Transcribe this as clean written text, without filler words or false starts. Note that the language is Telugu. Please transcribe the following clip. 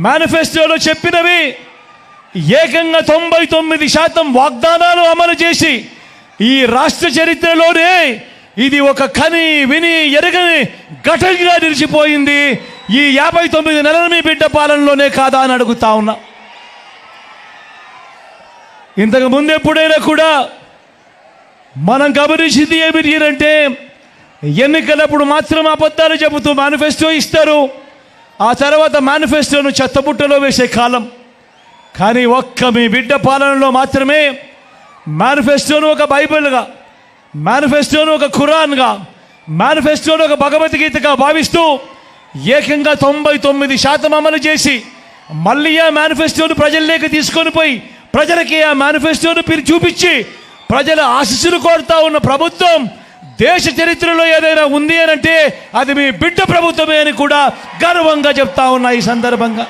మేనిఫెస్టోలో చెప్పినవి ఏకంగా 99% వాగ్దానాలు అమలు చేసి ఈ రాష్ట్ర చరిత్రలోనే ఇది ఒక కని విని ఎరగని ఘటనగా నిలిచిపోయింది. ఈ 59 నెలల మీ బిడ్డ పాలనలోనే కాదా అని అడుగుతా ఉన్నా. ఇంతకు ముందు ఎప్పుడైనా కూడా మనం గమనించింది ఏమిటి అంటే, ఎన్నికలప్పుడు మాత్రం అబద్ధాలు చెబుతూ మేనిఫెస్టో ఇస్తారు, ఆ తర్వాత మేనిఫెస్టోను చెత్తబుట్టలో వేసే కాలం. కానీ ఒక్క మీ బిడ్డ పాలనలో మాత్రమే మేనిఫెస్టోను ఒక బైబిల్గా, మేనిఫెస్టోను ఒక ఖురాన్గా, మేనిఫెస్టోను ఒక భగవద్గీతగా భావిస్తూ ఏకంగా 99% అమలు చేసి మళ్ళీ ఆ మేనిఫెస్టోను ప్రజల్లోకి తీసుకొని పోయి ప్రజలకి ఆ మేనిఫెస్టోను చూపించి ప్రజల ఆశీస్సులు కోరుతా ఉన్న ప్రభుత్వం దేశ చరిత్రలో ఏదైనా ఉంది అని అంటే అది మీ బిడ్డ ప్రభుత్వమే అని కూడా గర్వంగా చెప్తా ఉన్నా ఈ సందర్భంగా.